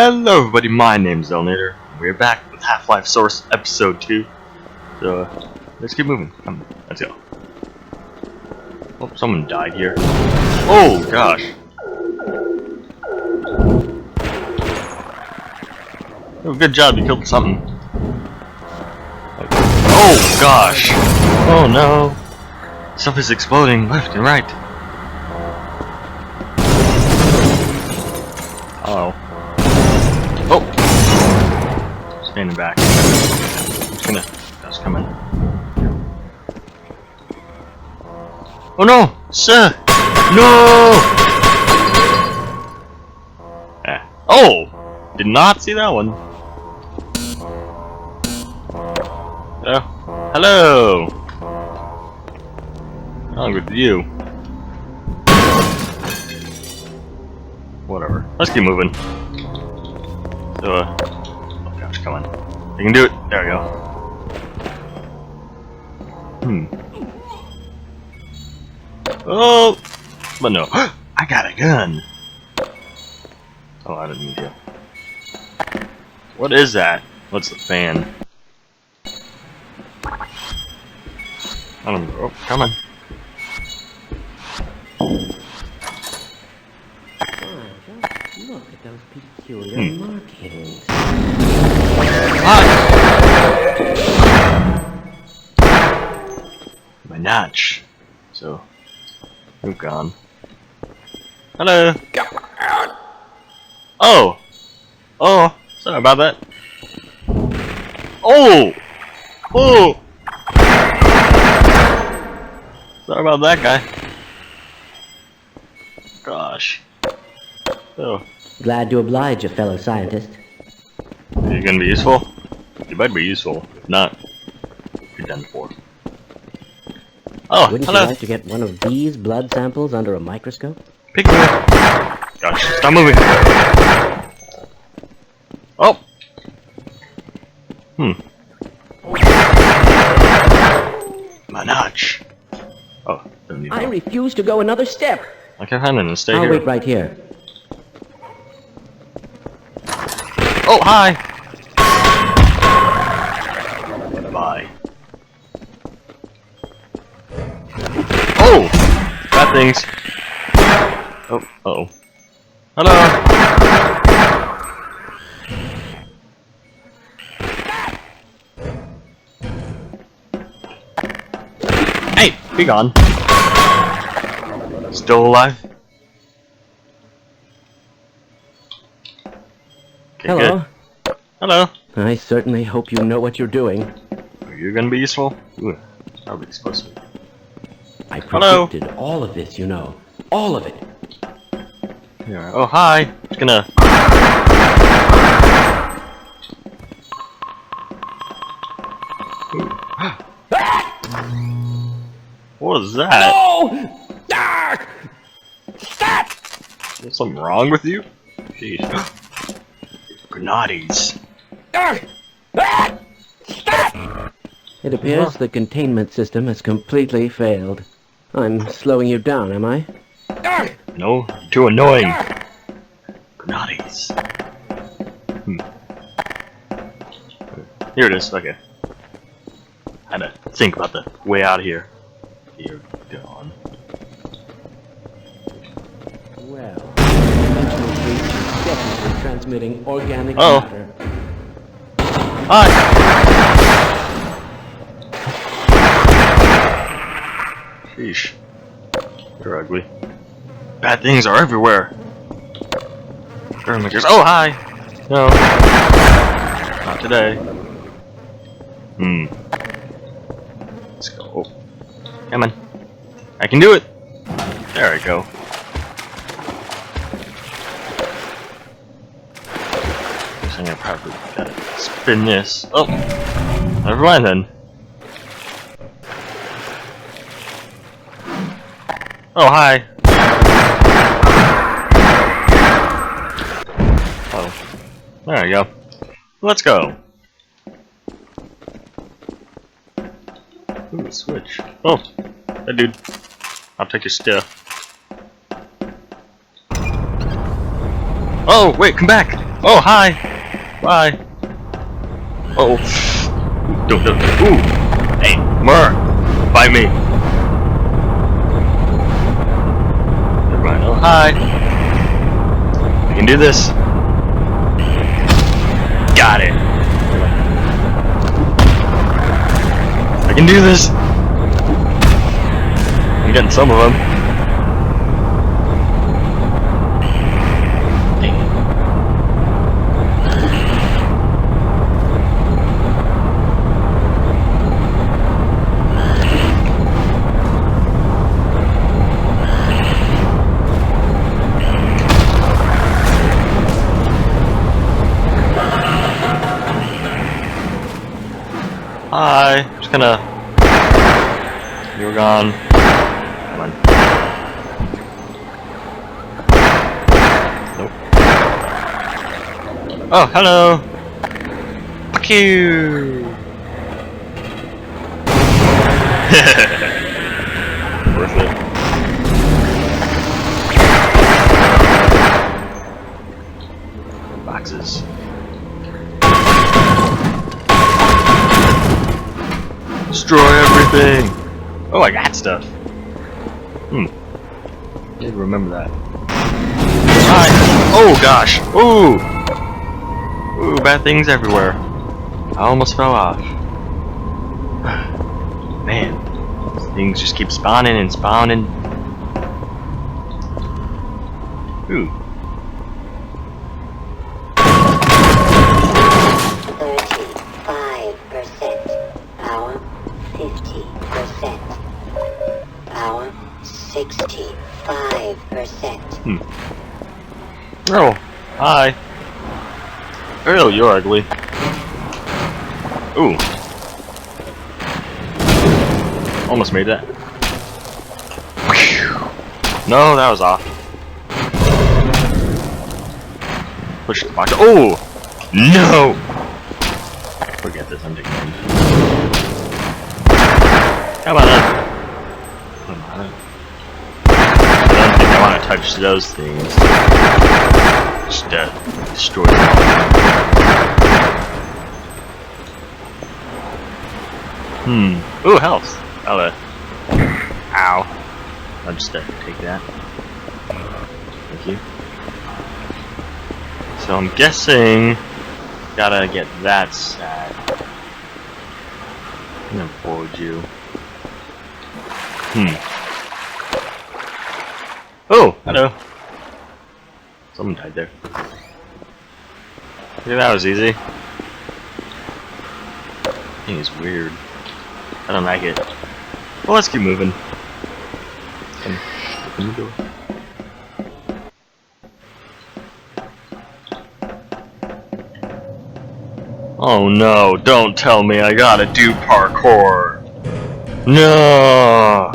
Hello everybody, my name's Elnator. We're back with Half-Life Source Episode 2. So, let's keep moving. Come, let's go. Oh, someone died here. Oh, gosh. Oh, good job, you killed something. Oh, gosh. Oh, no. Stuff is exploding left and right. Uh-oh. Oh! Standing back. I'm just gonna... That's coming. Oh no! Sir! No! Oh! Did not see that one. Hello! What's wrong with you? Whatever. Let's keep moving. So, oh gosh, come on. You can do it. There we go. Oh! But no. I got a gun! Oh, I didn't need to. What is that? What's the fan? I don't know. Oh, come on. Look at those peculiar markings. My notch. So, you're gone. Hello. Oh. Oh. Sorry about that. Oh. Oh. Sorry about that guy. Gosh. Oh. Glad to oblige, a fellow scientist. Are you gonna be useful? You better be useful. If not, you're done for. Oh, Wouldn't hello. you like to get one of these blood samples under a microscope? Pick me up. Gosh, stop moving. Oh. My notch. Oh, don't need I help. refuse to go another step. I can't find it and stay I'll here. wait right here. Oh, hi! Bye. Oh! Bad things. Oh, uh-oh. Hello! Hey! Be gone. Still alive? Okay, Hello. good. Hello. I certainly hope you know what you're doing. Are you gonna be useful? Ooh, probably supposed to be. I Hello. predicted all of this, you know. All of it. Yeah. Oh, hi. Just gonna. What was that? No! Ah! Stop! Is something wrong with you? Jeez. Grenades. Ah! Ah! Stop! It appears the containment system has completely failed. I'm slowing you down, am I? Ah! No, you're too annoying. Grenades. Here it is. Okay. Had to think about the way out of here. You're gone. Well, mental breach is definitely transmitting organic matter. Hi. Sheesh. You're ugly. Bad things are everywhere. Oh, hi. No. Not today. Let's go. Come on. I can do it. There we go. Guess I'm gonna probably gotta spin this. Oh. Never mind then. Oh, hi. Oh. There we go. Let's go. Ooh, switch. Oh. That dude. I'll take your stuff. Oh, wait, come back! Oh, hi! Bye! Uh oh. Don't. Ooh! Hey, Mur! Bite me! Never mind. Oh, hi! I can do this! Got it! I can do this! I'm getting some of them. Dang it. Hi, just gonna. You're gone. Come on. Nope. Oh, hello. Fuck you. Worth it. Boxes. Destroy everything! Oh, I got stuff. Need to remember that. Hi. Oh gosh! Ooh! Ooh, bad things everywhere. I almost fell off. Man, these things just keep spawning and spawning. Ooh. 35%. Power 50%. Power 65%. Oh, hi. Oh, you're ugly. Ooh. Almost made that. No, that was off. Push the box. Oh! No! Forget this, I'm taking it. Come on. Come on. I don't think I want to touch those things. Just destroy them all. Ooh, health. Hello. Ow. I'll just take that. Thank you. So I'm guessing gotta get that sad. I'm gonna forward you. Oh, hello. Someone died there. Yeah, that was easy. That thing is weird. I don't like it. Well, let's keep moving. Open the door. Oh no, don't tell me I gotta do parkour. No!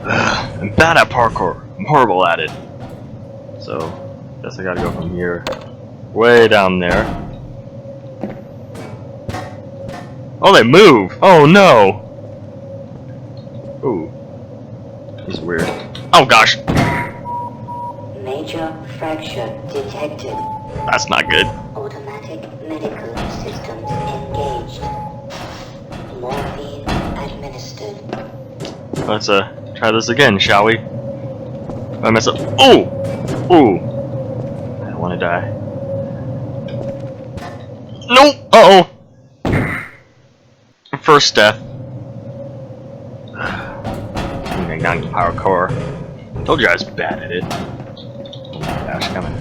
Ugh, I'm bad at parkour. I'm horrible at it. So, guess I gotta go from here. Way down there. Oh, they move! Oh no! Ooh. This is weird. Oh gosh! Major fracture detected. That's not good. Automatic medical systems engaged. Morphine administered. Let's try this again, shall we? If I mess up. Oh! Ooh! I don't want to die. Nope! Uh-oh! First death. I'm not parkour. Told you I was bad at it. Oh my gosh, come on.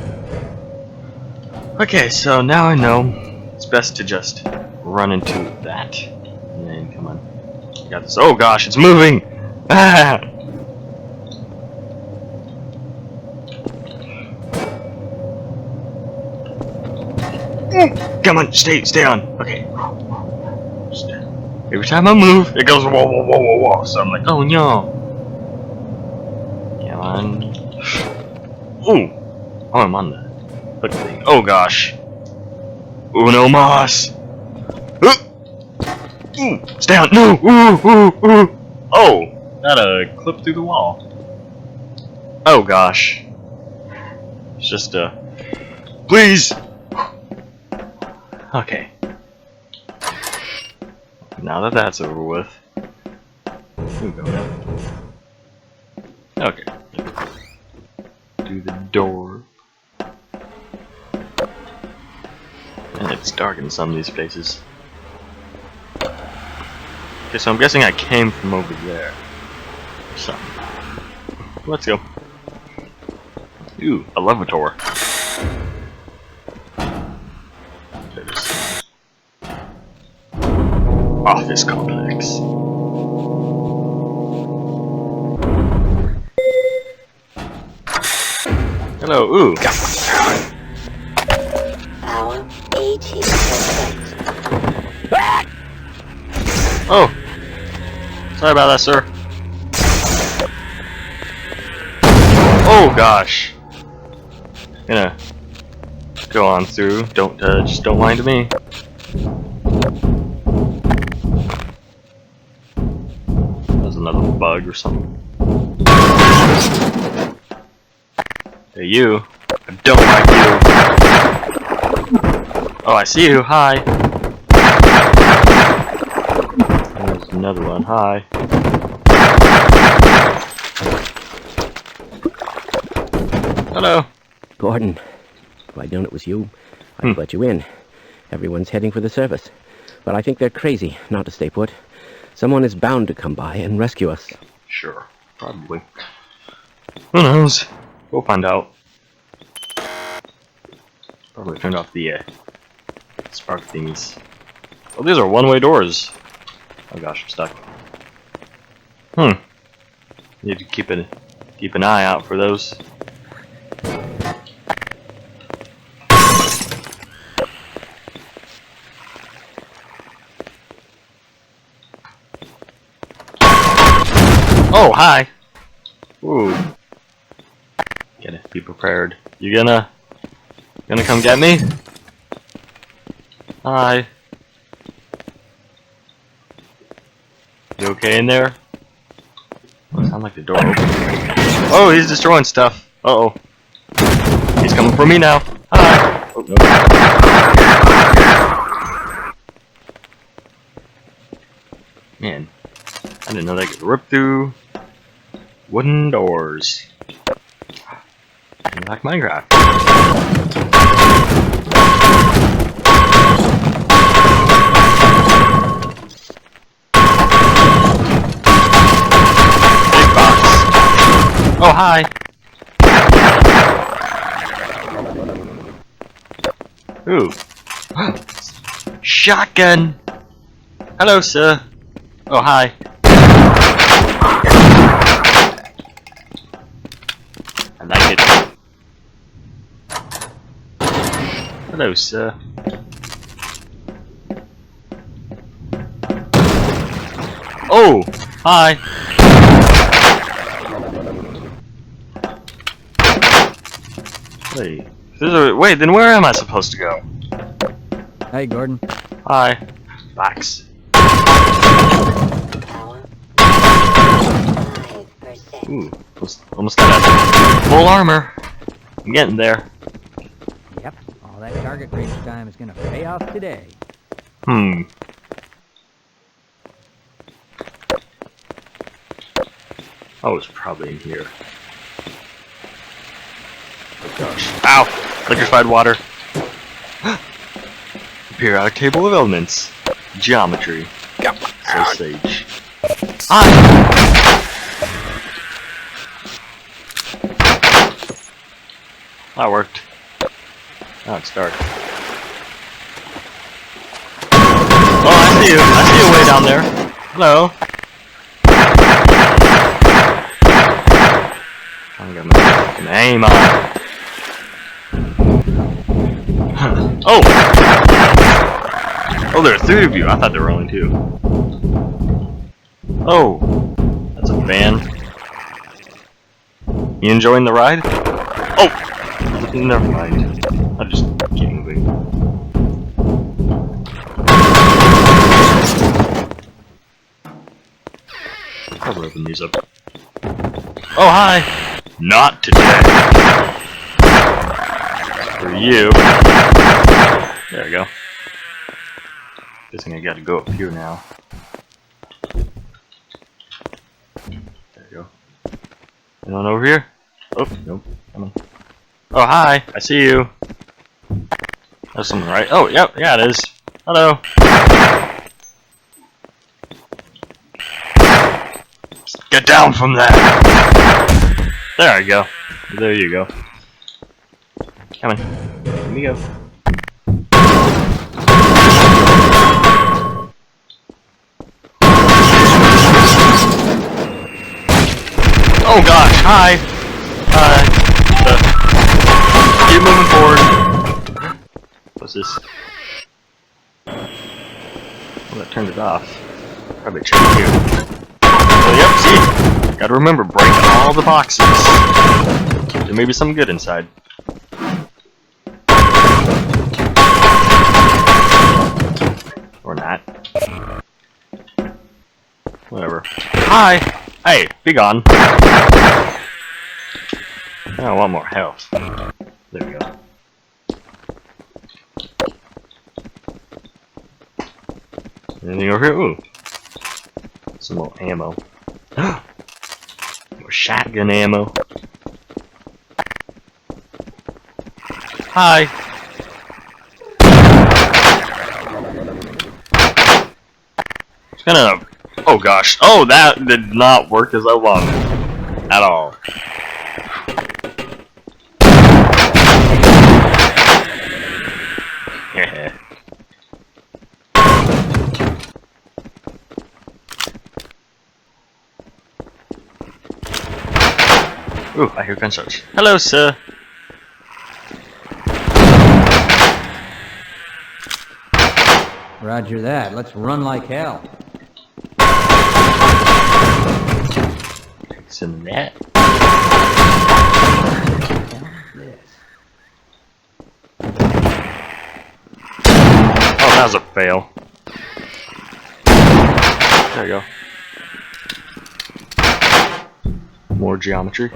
Okay, so now I know it's best to just run into that. And then, come on. I got this. Oh gosh, it's moving! Ah! Come on, stay on. Okay. Just, every time I move, it goes whoa, whoa, whoa, whoa, whoa. So I'm like, oh no. Come on. Ooh. Oh, I'm on the hook thing. Oh gosh. Uno mas. Ooh, stay on. No. Ooh. Oh, that clipped through the wall. Oh gosh. It's just please. Okay. Now that that's over with. Here we go now. Okay. Do the door. And it's dark in some of these places. Okay, so I'm guessing I came from over there. So, let's go. Ooh, a levitor. Office complex. Hello, ooh. Power 80%. Oh! Sorry about that, sir. Oh gosh. Gonna go on through. Don't just don't mind me. There's another bug or something. Hey you. I don't like you. Oh, I see you. Hi. And there's another one. Hi. Hello. Gordon, if I'd known it was you, I'd let you in. Everyone's heading for the surface. But I think they're crazy not to stay put. Someone is bound to come by and rescue us. Sure. Probably. Who knows? We'll find out. Probably turned off the spark thingies. Oh, these are one-way doors. Oh gosh, I'm stuck. Need to keep an eye out for those. Oh, hi. Ooh. Gotta be prepared. You gonna come get me? Hi. You okay in there? Oh, it sounds like the door opened. Oh, he's destroying stuff. Uh-oh. He's coming for me now. Hi. Oh, no. Man, I didn't know they could rip through wooden doors. Like Minecraft. Big box. Oh, hi. Ooh. Shotgun. Hello, sir. Oh, hi. I like it. Hello, sir. Oh, hi. Wait, then where am I supposed to go? Hey, Gordon. Hi. Box. Power 5%. Ooh, almost got full armor. I'm getting there. Yep, all that target range time is gonna pay off today. Oh, it's probably in here. Oh gosh. Ow! Liquefied water. Periodic table of elements. Geometry. So sage. Ah! That worked. Now it's dark. Oh, I see you. I see you way down there. Hello. I'm gonna get my aim on. Oh! Oh, there are 3 of you. I thought there were only 2. Oh, that's a fan. You enjoying the ride? Oh! Never mind. I'll just keep moving. I'll open these up. Oh, hi! Not today. For you. There we go. Guessing I gotta go up here now. There you go. Anyone over here? Oh, nope. Come on. Oh, hi! I see you! There's someone, right? Oh, yep, yeah, it is. Hello! Get down from there! There you go. There you go. Come on. Let me go. Oh gosh, hi! Keep moving forward. What's this? Well, that turned it off. Probably check it here. Oh, yep, see? Gotta remember, break all the boxes. There may be some good inside. Or not. Whatever. Hi! Hey, be gone. I want more health. There we go. Anything over here? Ooh. Some more ammo. More shotgun ammo. Hi! It's gonna... Oh gosh. Oh, that did not work as I wanted. At all. Yeah. Ooh, I hear gunshots. Hello, sir. Roger that. Let's run like hell. Some of that. Oh, that was a fail. There you go. More geometry.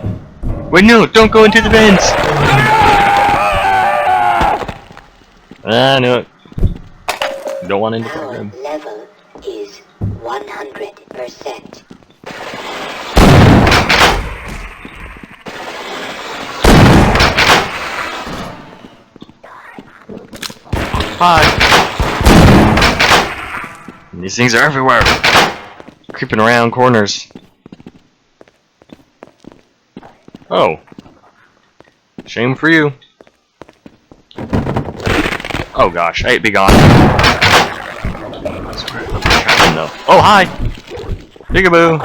Wait, no! Don't go into the vents! I knew it. Don't want into the Power room. level is 100%. Hi! And these things are everywhere! Creeping around corners. Oh. Shame for you. Oh gosh, hey, be gone. Oh, hi! Peekaboo!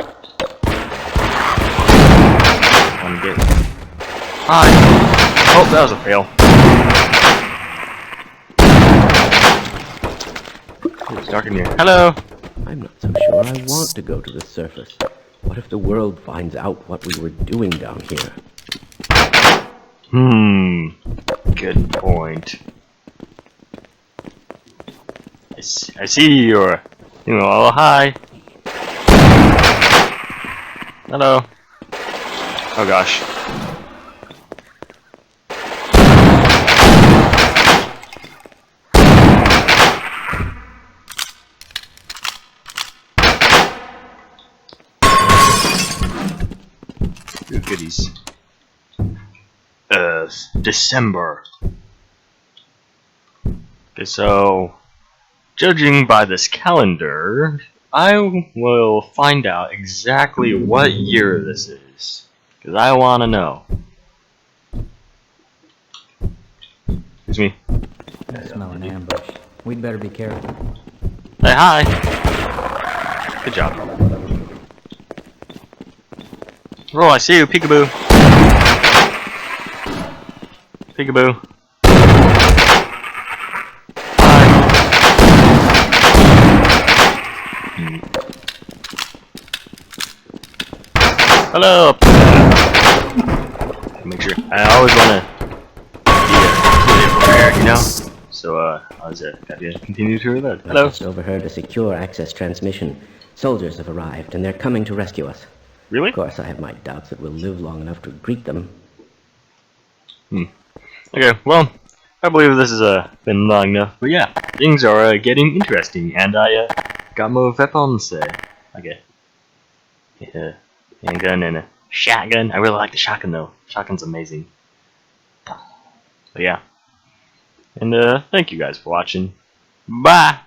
I'm getting... Hi! Oh, that was a fail. It's dark in here. Hello! I'm not so sure I want to go to the surface. What if the world finds out what we were doing down here? Good point. I see you're... Oh, hi! Hello! Oh gosh. Good goodies. December. Okay, so judging by this calendar, I will find out exactly what year this is, because I want to know. Excuse me. I smell an ambush. We'd better be careful. Hey, hi. Good job. Roll, I see you, peekaboo. Peekaboo. Hi. Hello. Make sure. I always want to be prepared, you know. So, how's it? Got to continue to reload. I Hello. just overheard a secure access transmission. Soldiers have arrived, and they're coming to rescue us. Really? Of course, I have my doubts that we'll live long enough to greet them. Okay, well, I believe this has been long enough, but yeah, things are getting interesting, and I got more weapons. Like a handgun and a shotgun. I really like the shotgun though. Shotgun's amazing. But yeah, and thank you guys for watching. Bye.